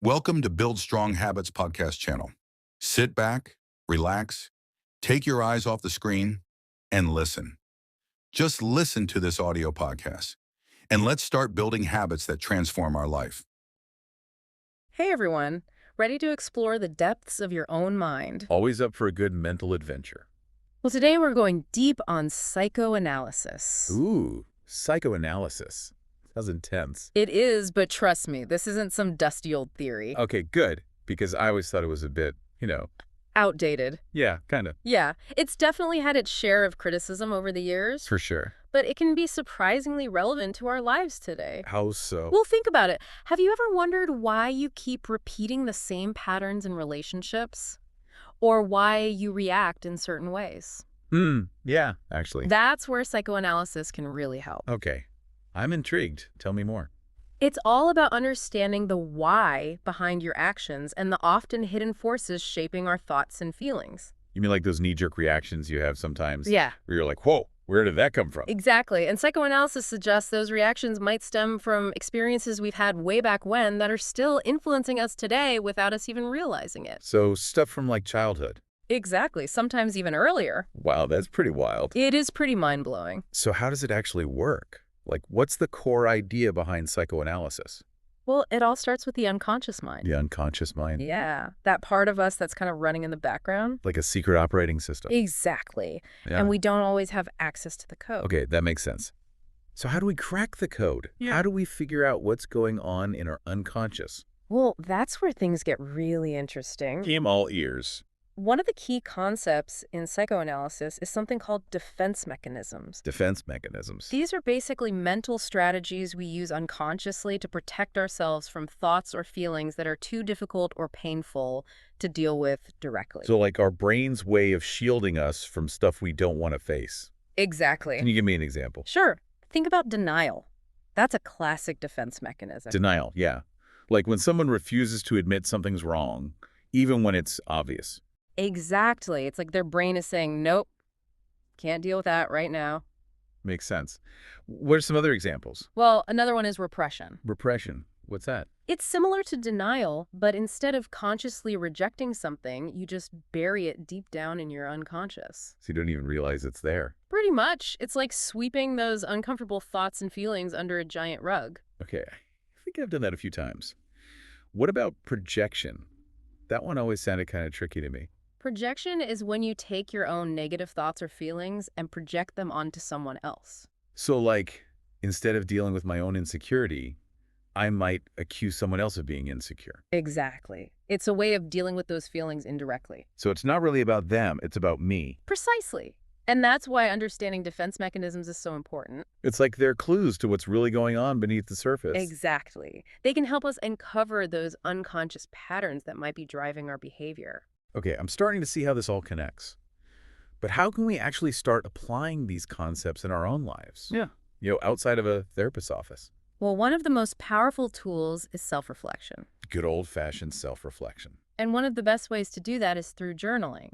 Welcome to Build Strong Habits podcast channel. Sit back, relax, take your eyes off the screen, and listen. Just listen to this audio podcast, and let's start building habits that transform our life. Hey everyone, ready to explore the depths of your own mind? Always up for a good mental adventure. Well, today we're going deep on psychoanalysis. Ooh, psychoanalysis. Sounds intense. It is, but trust me, this isn't some dusty old theory. Okay, good, because I always thought it was a bit, Outdated. yeah, kind of. Yeah, it's definitely had its share of criticism over the years, For sure. but it can be surprisingly relevant to our lives today. How so? Well, think about it. Have you ever wondered why you keep repeating the same patterns in relationships? Or why you react in certain ways? Yeah, actually. That's where psychoanalysis can really help. Okay, I'm intrigued. Tell me more. It's all about understanding the why behind your actions and the often hidden forces shaping our thoughts and feelings. You mean like those knee-jerk reactions you have sometimes? Yeah, Where you're like, whoa, where did that come from? exactly. And psychoanalysis suggests those reactions might stem from experiences we've had way back when that are still influencing us today without us even realizing it. So stuff from like childhood. Exactly, sometimes even earlier. Wow, that's pretty wild. It is pretty mind-blowing. So how does it actually work? Like, what's the core idea behind psychoanalysis? Well, it all starts with the unconscious mind. The unconscious mind? Yeah, that part of us that's kind of running in the background. Like a secret operating system. Exactly. Yeah. And we don't always have access to the code. Okay, that makes sense. So how do we crack the code? Yeah. How do we figure out what's going on in our unconscious? Well, that's where things get really interesting. I'm all ears. One of the key concepts in psychoanalysis is something called defense mechanisms. Defense mechanisms. These are basically mental strategies we use unconsciously to protect ourselves from thoughts or feelings that are too difficult or painful to deal with directly. So like our brain's way of shielding us from stuff we don't want to face. Exactly. Can you give me an example? Sure. Think about denial. That's a classic defense mechanism. Denial, yeah. Like when someone refuses to admit something's wrong, even when it's obvious. Exactly. It's like their brain is saying, nope, can't deal with that right now. Makes sense. What are some other examples? Well, another one is repression. Repression. What's that? It's similar to denial, but instead of consciously rejecting something, you just bury it deep down in your unconscious. So you don't even realize it's there. Pretty much. It's like sweeping those uncomfortable thoughts and feelings under a giant rug. Okay, I think I've done that a few times. What about projection? That one always sounded kind of tricky to me. Projection is when you take your own negative thoughts or feelings and project them onto someone else. So like, instead of dealing with my own insecurity, I might accuse someone else of being insecure. Exactly. It's a way of dealing with those feelings indirectly. So it's not really about them, it's about me. Precisely. And that's why understanding defense mechanisms is so important. It's like they're clues to what's really going on beneath the surface. Exactly. They can help us uncover those unconscious patterns that might be driving our behavior. Okay, I'm starting to see how this all connects. But how can we actually start applying these concepts in our own lives? Yeah. Outside of a therapist's office. Well, one of the most powerful tools is self-reflection. Good old-fashioned self-reflection. And one of the best ways to do that is through journaling.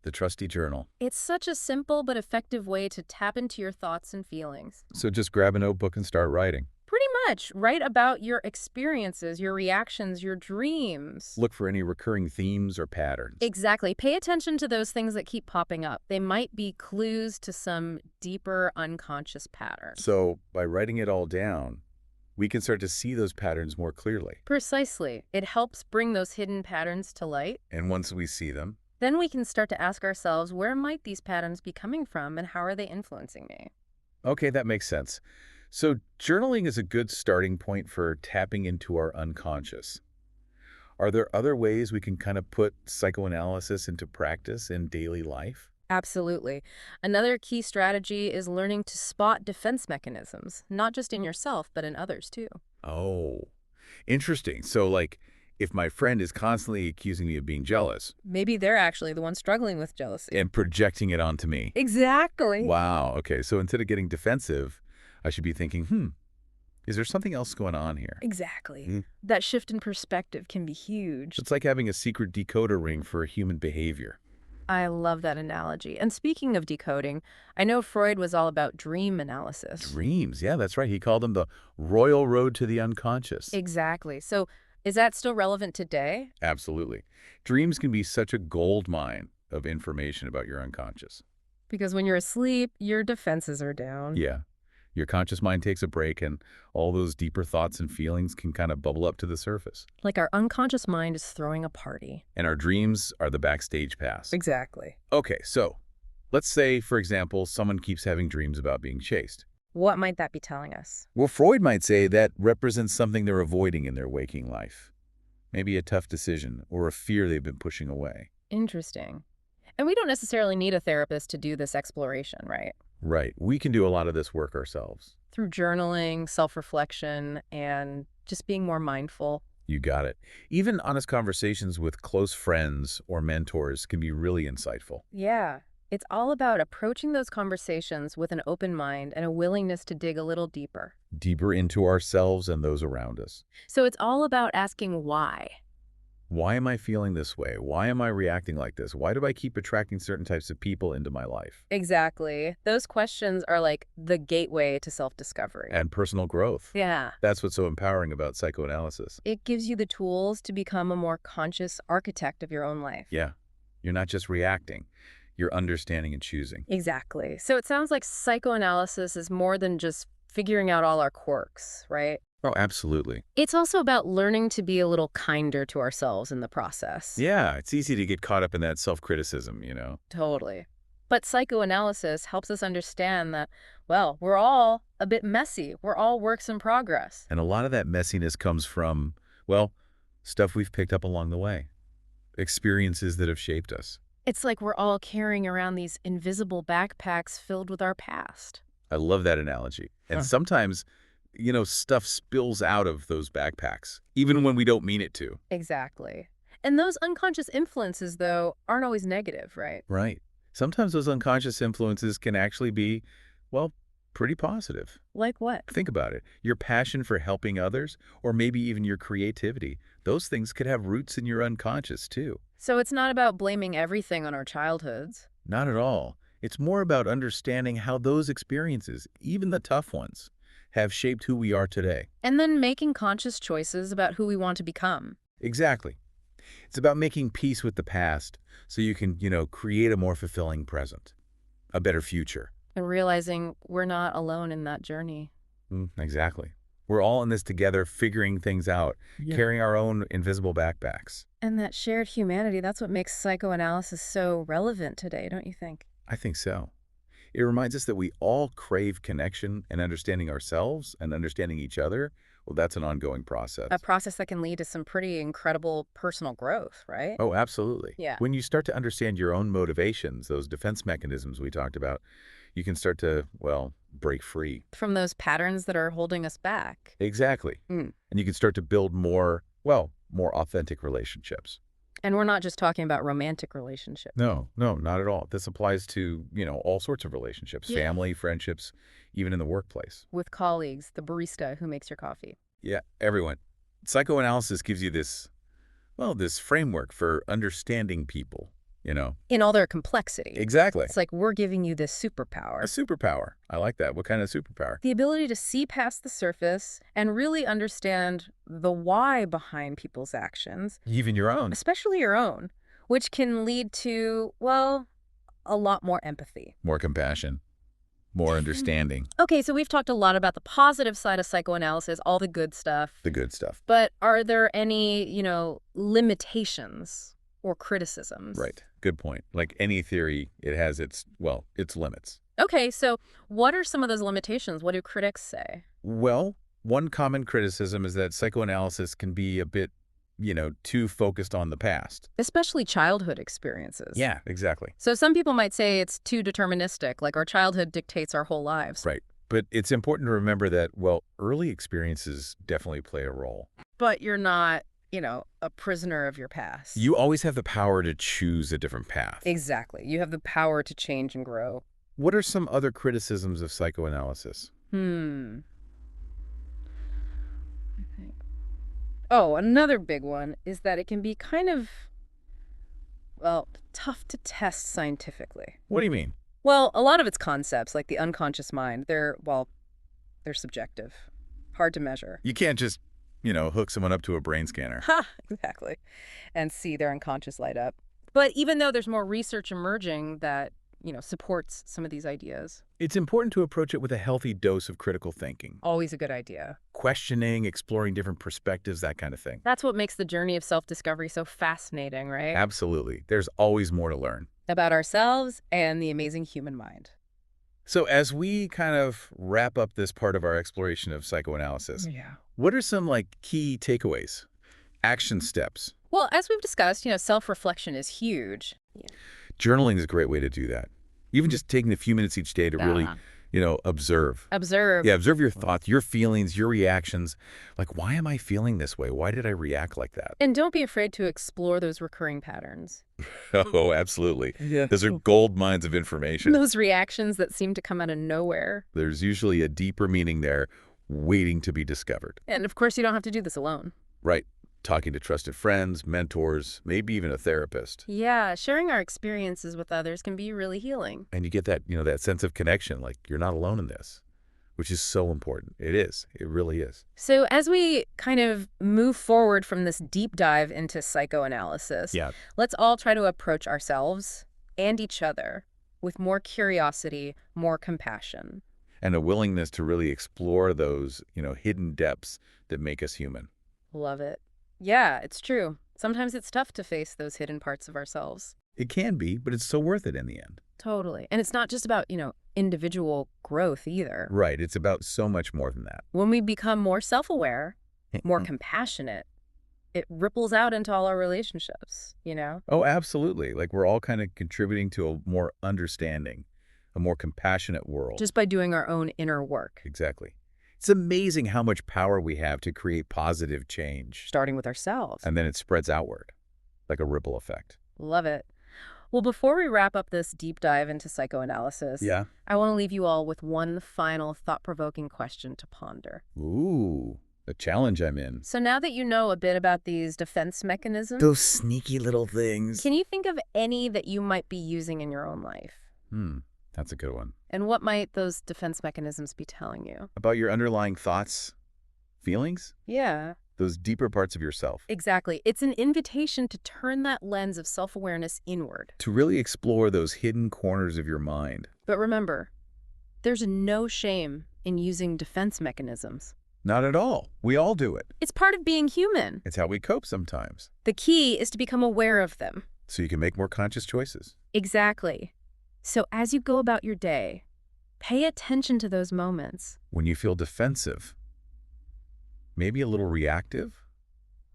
The trusty journal. It's such a simple but effective way to tap into your thoughts and feelings. So just grab a notebook and start writing. Pretty much. Write about your experiences, your reactions, your dreams. Look for any recurring themes or patterns. Exactly. Pay attention to those things that keep popping up. They might be clues to some deeper unconscious pattern. So by writing it all down, we can start to see those patterns more clearly. Precisely. It helps bring those hidden patterns to light. And once we see them, Then we can start to ask ourselves, where might these patterns be coming from and how are they influencing me? okay, that makes sense. So journaling is a good starting point for tapping into our unconscious. Are there other ways we can kind of put psychoanalysis into practice in daily life? Absolutely. Another key strategy is learning to spot defense mechanisms, not just in yourself, but in others too. Oh, interesting. So like, if my friend is constantly accusing me of being jealous Maybe they're actually the ones struggling with jealousy. and projecting it onto me. Exactly. Wow, okay. So instead of getting defensive, I should be thinking, is there something else going on here? Exactly. Hmm. That shift in perspective can be huge. It's like having a secret decoder ring for human behavior. I love that analogy. And speaking of decoding, I know Freud was all about dream analysis. Dreams, yeah, that's right. He called them the royal road to the unconscious. Exactly. So Is that still relevant today? Absolutely. Dreams can be such a gold mine of information about your unconscious. Because when you're asleep, your defenses are down. Yeah. Your conscious mind takes a break, and all those deeper thoughts and feelings can kind of bubble up to the surface. Like our unconscious mind is throwing a party. And our dreams are the backstage pass. Exactly. Okay, so let's say, for example, someone keeps having dreams about being chased. What might that be telling us? Well, Freud might say that represents something they're avoiding in their waking life. Maybe a tough decision or a fear they've been pushing away. Interesting. And we don't necessarily need a therapist to do this exploration, right? Right. We can do a lot of this work ourselves. Through journaling, self-reflection, and just being more mindful. You got it. Even honest conversations with close friends or mentors can be really insightful. Yeah. It's all about approaching those conversations with an open mind and a willingness to dig a little deeper. Deeper into ourselves and those around us. So it's all about asking why. Why am I feeling this way? Why am I reacting like this? Why do I keep attracting certain types of people into my life? Exactly. Those questions are like the gateway to self-discovery. And personal growth. Yeah. That's what's so empowering about psychoanalysis. It gives you the tools to become a more conscious architect of your own life. Yeah. You're not just reacting. You're understanding and choosing. Exactly. So it sounds like psychoanalysis is more than just figuring out all our quirks, right? Oh, absolutely. It's also about learning to be a little kinder to ourselves in the process. Yeah, it's easy to get caught up in that self-criticism, you know? Totally. But psychoanalysis helps us understand that, well, we're all a bit messy. We're all works in progress. And a lot of that messiness comes from, well, stuff we've picked up along the way. Experiences that have shaped us. It's like we're all carrying around these invisible backpacks filled with our past. I love that analogy. And sometimes, you know, stuff spills out of those backpacks, even when we don't mean it to. Exactly. And those unconscious influences, though, aren't always negative, right? Right. Sometimes those unconscious influences can actually be, well, pretty positive. Like what? Think about it. Your passion for helping others, or maybe even your creativity, those things could have roots in your unconscious, too. So it's not about blaming everything on our childhoods. Not at all. It's more about understanding how those experiences, even the tough ones, have shaped who we are today. And then making conscious choices about who we want to become. Exactly. It's about making peace with the past so you can, create a more fulfilling present, a better future. And realizing we're not alone in that journey. Exactly. We're all in this together, figuring things out, carrying our own invisible backpacks. And that shared humanity, that's what makes psychoanalysis so relevant today, don't you think? I think so. It reminds us that we all crave connection and understanding ourselves and understanding each other. Well, that's an ongoing process. A process that can lead to some pretty incredible personal growth, right? Oh, absolutely. Yeah. When you start to understand your own motivations, those defense mechanisms we talked about, you can start to, break free. From those patterns that are holding us back. Exactly. And you can start to build more authentic relationships. And we're not just talking about romantic relationships. No, not at all. This applies to, all sorts of relationships, Yeah. family, friendships, even in the workplace. With colleagues, the barista who makes your coffee. Yeah, everyone. Psychoanalysis gives you this framework for understanding people, In all their complexity. Exactly. It's like we're giving you this superpower. A superpower. I like that. What kind of superpower? The ability to see past the surface and really understand the why behind people's actions. Even your own. Especially your own, which can lead to, a lot more empathy. More compassion. More understanding. Okay, so we've talked a lot about the positive side of psychoanalysis, all the good stuff. The good stuff. But are there any, limitations or criticisms? Right. Good point. Like any theory, it has its limits. Okay, so what are some of those limitations? What do critics say? Well, one common criticism is that psychoanalysis can be a bit, too focused on the past. Especially childhood experiences. Yeah, exactly. So some people might say it's too deterministic, like our childhood dictates our whole lives. Right. But it's important to remember that, early experiences definitely play a role. But you're not, a prisoner of your past. You always have the power to choose a different path. Exactly. You have the power to change and grow. What are some other criticisms of psychoanalysis? I think. Oh, another big one is that it can be kind of, tough to test scientifically. What do you mean? Well, a lot of its concepts, like the unconscious mind, they're subjective. Hard to measure. You can't just hook someone up to a brain scanner. Ha! Exactly. And see their unconscious light up. But even though there's more research emerging that, supports some of these ideas, It's important to approach it with a healthy dose of critical thinking. always a good idea. Questioning, exploring different perspectives, that kind of thing. That's what makes the journey of self-discovery so fascinating, right? Absolutely. There's always more to learn. About ourselves and the amazing human mind. So as we kind of wrap up this part of our exploration of psychoanalysis, Yeah. what are some key takeaways, action steps? Well, as we've discussed, self-reflection is huge. Journaling is a great way to do that. Even just taking a few minutes each day to really, observe. Observe. Yeah, observe your thoughts, your feelings, your reactions. Like, why am I feeling this way? Why did I react like that? And don't be afraid to explore those recurring patterns. Oh, absolutely. Yeah. Those are gold mines of information. Those reactions that seem to come out of nowhere. There's usually a deeper meaning there waiting to be discovered. And of course, you don't have to do this alone. Right. Talking to trusted friends, mentors, maybe even a therapist. Yeah, sharing our experiences with others can be really healing. And you get that, that sense of connection, like you're not alone in this, which is so important. It is. It really is. So as we kind of move forward from this deep dive into psychoanalysis, Yeah. let's all try to approach ourselves and each other with more curiosity, more compassion. And a willingness to really explore those, hidden depths that make us human. Love it. Yeah, it's true. Sometimes it's tough to face those hidden parts of ourselves. It can be, but it's so worth it in the end. Totally. And it's not just about, individual growth either. Right. It's about so much more than that. When we become more self-aware, more compassionate, it ripples out into all our relationships, Oh, absolutely. Like we're all kind of contributing to a more understanding, a more compassionate world. Just by doing our own inner work. Exactly. It's amazing how much power we have to create positive change. Starting with ourselves. And then it spreads outward, like a ripple effect. Love it. Well, before we wrap up this deep dive into psychoanalysis, Yeah. I want to leave you all with one final thought-provoking question to ponder. Ooh, the challenge I'm in. So now that you know a bit about these defense mechanisms, Those sneaky little things. can you think of any that you might be using in your own life? That's a good one. And what might those defense mechanisms be telling you? About your underlying thoughts, feelings, Yeah, those deeper parts of yourself. exactly. It's an invitation to turn that lens of self-awareness inward. To really explore those hidden corners of your mind. But remember, there's no shame in using defense mechanisms. Not at all. We all do it. It's part of being human. It's how we cope sometimes. The key is to become aware of them. So you can make more conscious choices. Exactly. So as you go about your day, pay attention to those moments. When you feel defensive, maybe a little reactive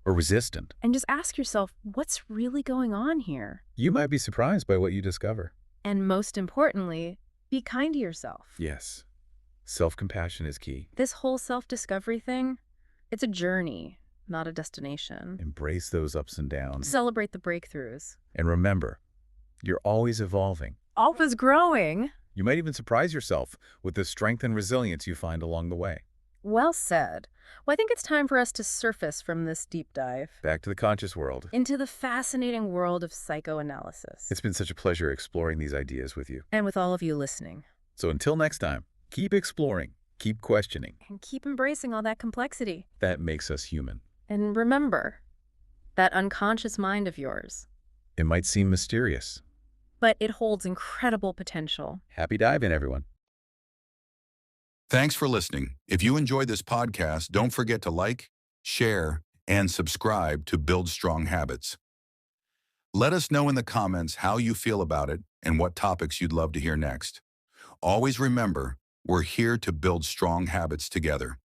or resistant, And just ask yourself, what's really going on here? you might be surprised by what you discover. And most importantly, be kind to yourself. Yes. Self-compassion is key. This whole self-discovery thing, it's a journey, not a destination. Embrace those ups and downs. Celebrate the breakthroughs. And remember, you're always evolving. Always growing. You might even surprise yourself with the strength and resilience you find along the way. Well said. Well, I think it's time for us to surface from this deep dive Back to the conscious world. into the fascinating world of psychoanalysis. It's been such a pleasure exploring these ideas with you. And with all of you listening. So until next time, keep exploring, keep questioning. And keep embracing all that complexity. That makes us human. And remember, that unconscious mind of yours, It might seem mysterious. but it holds incredible potential. Happy diving, everyone. Thanks for listening. If you enjoyed this podcast, don't forget to like, share, and subscribe to Build Strong Habits. Let us know in the comments how you feel about it and what topics you'd love to hear next. Always remember, we're here to build strong habits together.